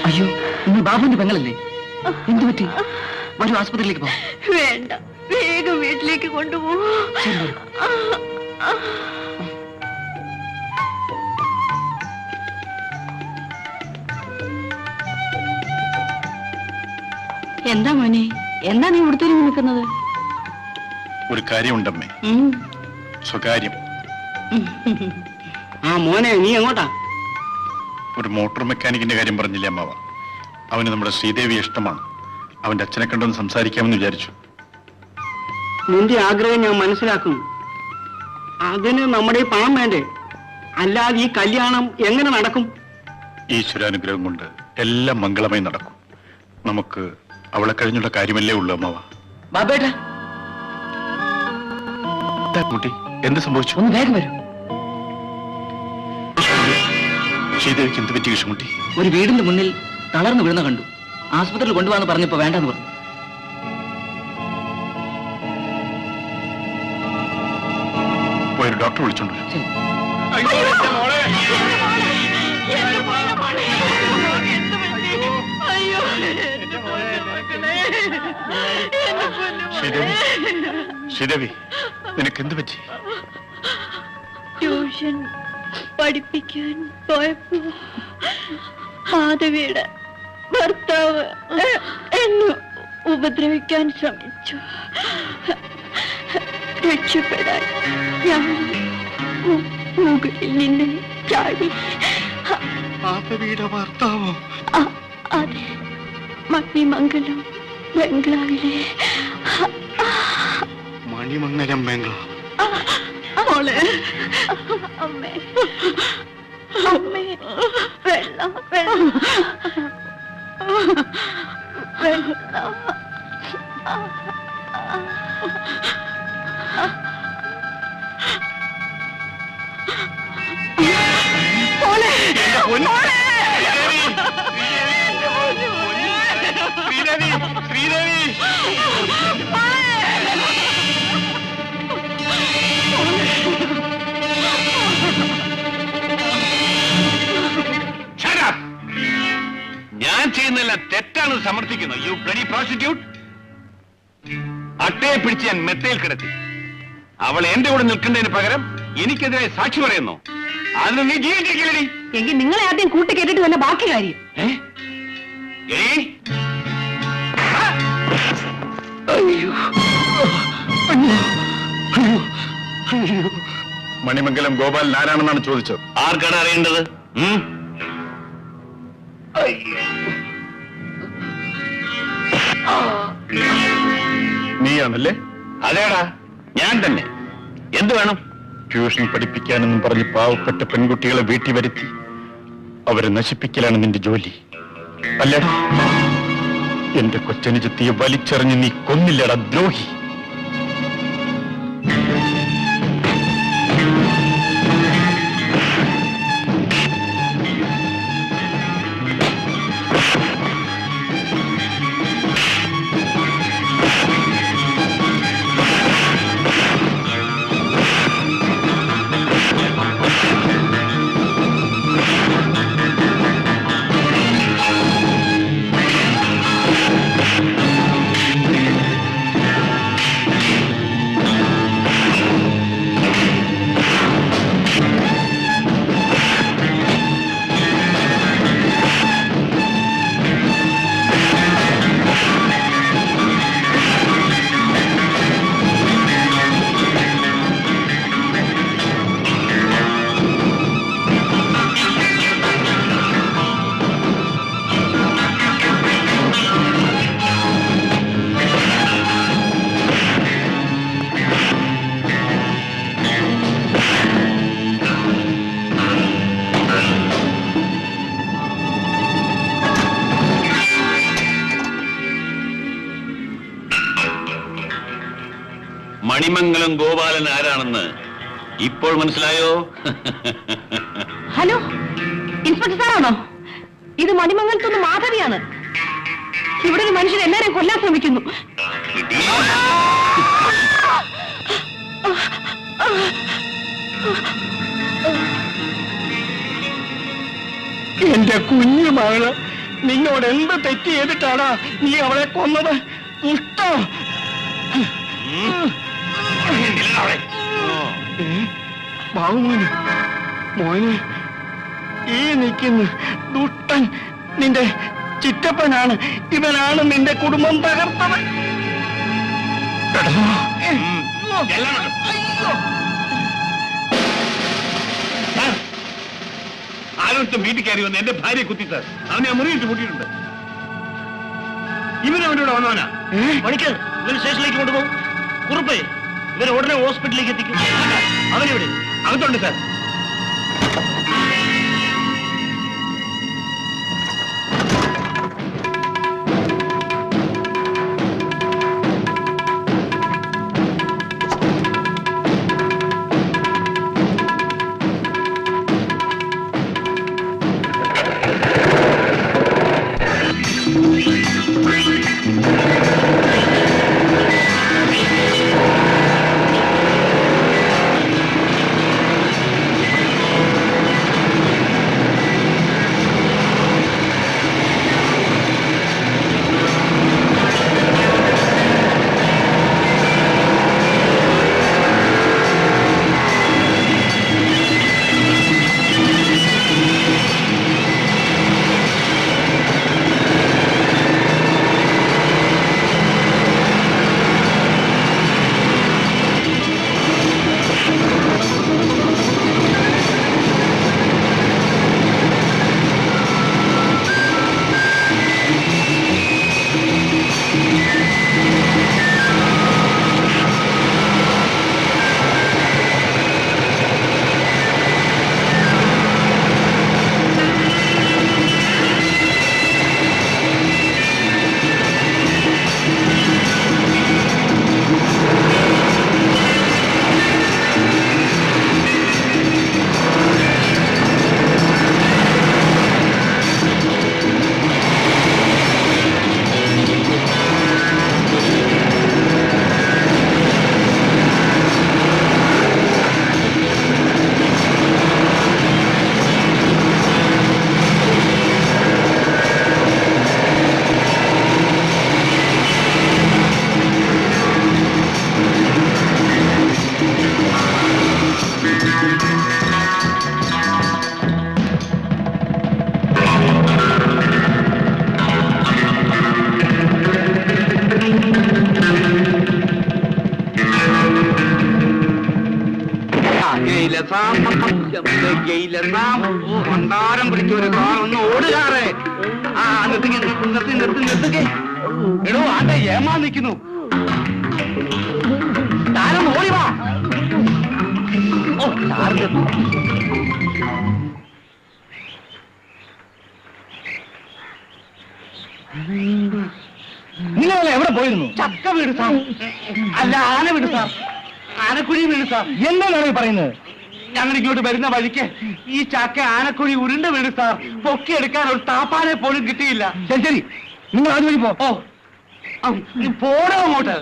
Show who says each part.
Speaker 1: അയ്യോ, നിങ്ങൾ ബാബുവിന്റെ പെങ്ങളല്ലേ? എന്തു പറ്റി? വരൂ, ആസ്പത്രിയിലേക്ക് പോ.
Speaker 2: വേണ്ട, വേഗം വീട്ടിലേക്ക് കൊണ്ടുപോകും. എന്താ മോനെ, എന്താ നീ ഇവിടുത്തെ നിൽക്കുന്നത്?
Speaker 3: ഒരു കാര്യമുണ്ടമ്മേ, സ്വകാര്യം.
Speaker 1: ആ മോനെ, നീ എങ്ങോട്ടാ?
Speaker 3: ഒരു മോട്ടോർ മെക്കാനിക്കിന്റെ കാര്യം പറഞ്ഞില്ലേ അമ്മാവ? അവന് നമ്മുടെ ശ്രീദേവിയെ ഇഷ്ടമാണ്. അവന്റെ അച്ഛനെ കണ്ടൊന്ന് സംസാരിക്കാമെന്ന് വിചാരിച്ചു.
Speaker 1: നിന്റെ ആഗ്രഹം ഞാൻ മനസ്സിലാക്കും. അതിന് നമ്മുടെ ഈ പണം വേണ്ടേ? അല്ലാതെ ഈ കല്യാണം എങ്ങനെ നടക്കും?
Speaker 3: ഈശ്വരാനുഗ്രഹം കൊണ്ട് എല്ലാം മംഗളമായി നടക്കും. നമുക്ക് അവളെ കഴിഞ്ഞുള്ള കാര്യമല്ലേ ഉള്ളൂ അമ്മാവ.
Speaker 1: ബാബേട്ടാ,
Speaker 3: കുട്ടി എന്ത് സംഭവിച്ചു?
Speaker 1: ഒന്ന് വേഗം വരൂ.
Speaker 3: ശ്രീദേവിക്ക് എന്ത് പറ്റി കൃഷ്ണൻകുട്ടി?
Speaker 1: ഒരു വീടിന്റെ മുന്നിൽ തളർന്നു വീഴുന്ന കണ്ടു. ആസ്പത്രിയിൽ കൊണ്ടുപോകാന്ന് പറഞ്ഞപ്പോ വേണ്ടെന്ന് പറഞ്ഞു.
Speaker 3: പോയൊരു ഡോക്ടറെ വിളിച്ചോണ്ട് വരൂ. ശ്രീദേവി, നിനക്ക് എന്ത് പറ്റി?
Speaker 2: ട്യൂഷൻ പഠിപ്പിക്കാൻ പോയപ്പോ മാധവിയുടെ ഭർത്താവ് എന്നെ ഉപദ്രവിക്കാൻ ശ്രമിച്ചു. രക്ഷപ്പെടാൻ ഞാൻ മുകളിൽ നിന്ന് ചാടി.
Speaker 3: മാധവിയുടെ ഭർത്താവോ?
Speaker 2: അതെ, മണിമംഗലം ബംഗ്ലാവിലെ.
Speaker 3: മണിമംഗലം ബംഗ്ലാവ്?
Speaker 2: മോളെ, അമ്മേ, അമ്മേ, വെള്ളം, വെള്ളം, വെള്ളം. മോളെ,
Speaker 3: ശ്രീദേവി, ശ്രീദേവി.
Speaker 4: ഞാൻ ചെയ്യുന്നതെല്ലാം തെറ്റാണെന്ന് സമർത്ഥിക്കുന്നു. You bloody prostitute. അട്ടയെ പിടിച്ച് ഞാൻ മെത്തയിൽ കിടത്തി. അവൾ എന്റെ കൂടെ നിൽക്കുന്നതിന് പകരം എനിക്കെതിരെ സാക്ഷി പറയുന്നു. അതിന് നീ ജീവിച്ചിരിക്കില്ലടി.
Speaker 2: എങ്കിൽ നിങ്ങളെ ആദ്യം കൂട്ടി കേട്ടിട്ട് തന്നെ ബാക്കി കാര്യം.
Speaker 3: മണിമംഗലം ഗോപാലൻ ആരാണെന്നാണ് ചോദിച്ചത്.
Speaker 4: ആർക്കാണ് അറിയേണ്ടത്?
Speaker 3: നീയാണല്ലേ?
Speaker 4: അതേടാ, ഞാൻ തന്നെ. എന്ത് വേണം?
Speaker 3: ട്യൂഷൻ പഠിപ്പിക്കാനെന്നും പറഞ്ഞ് പാവപ്പെട്ട പെൺകുട്ടികളെ വീട്ടിൽ വരുത്തി അവരെ നശിപ്പിക്കലാണ് നിന്റെ ജോലി അല്ലേടാ? എന്റെ കൊച്ചനുജത്തിയെ വലിച്ചെറിഞ്ഞ് നീ കൊന്നില്ലടാ ദ്രോഹി.
Speaker 4: മണിമംഗലം ഗോപാലൻ ആരാണെന്ന് ഇപ്പോൾ മനസ്സിലായോ?
Speaker 2: ഹലോ, ഇൻസ്പെക്ടർ സാറാണോ? ഇത് മണിമംഗലത്തുനിന്ന് മാധവിയാണ്. ഇവിടെ ഒരു മനുഷ്യൻ എല്ലാരെയും കൊല്ലാൻ ശ്രമിക്കുന്നു.
Speaker 1: എന്റെ കുഞ്ഞു മകള് നിന്നോട് എന്ത് തെറ്റ് ചെയ്തിട്ടാണ് നീ അവളെ കൊന്നത്? ദുഷ്ടം! ബാബുമോന്, മോന്, ഈ നിൽക്കുന്ന ദുഷ്ടൻ നിന്റെ ചിറ്റപ്പനാണ്. ഇവനാണ് നിന്റെ കുടുംബം തകർത്തത്.
Speaker 4: ആരോടും വീട്ടിൽ കയറി വന്ന് എന്റെ ഭാര്യയെ കുത്തി സാർ. അവനെ മുറിയിട്ട് പൂട്ടിയിട്ടുണ്ട്. ഇവനവനോട് വന്നവനാ.
Speaker 1: മണിക്കർ, ഇവർ സ്റ്റേഷനിലേക്ക് കൊണ്ടുപോകും. കുറുപ്പേ, ഇവരെ ഉടനെ ഹോസ്പിറ്റലിലേക്ക് എത്തിക്കും. അവനെവിടെ?
Speaker 4: അകത്തുണ്ട് സാർ.
Speaker 1: മന്ദാരം പിടിച്ചൊരു ഒന്ന് ഓടുകാറേ. ആ നിർത്തി നിർത്തി നിർത്തി നിർത്തുകേ. എടോ, ആണ്ടെ ഏമാ നിൽക്കുന്നു. താരം ഓടി വാ. ഓ, നിങ്ങളെ എവിടെ പോയിരുന്നു? ചക്ക വീട് സാർ. അല്ല, ആന വീട് സാർ. ആനക്കുഴി വീട് സാർ. എന്താണ് പറയുന്നത്? ഞങ്ങൾ ഇങ്ങോട്ട് വരുന്ന വഴിക്ക് ഈ ചാക്ക ആനക്കുഴി ഉരുണ്ട് വീട് സാർ. പൊക്കിയെടുക്കാൻ ഒരു താപ്പാനെ പോലും കിട്ടിയില്ല. ശരി ശരി, നിങ്ങൾ അതുവഴി പോ. പോണോ അങ്ങോട്ട്?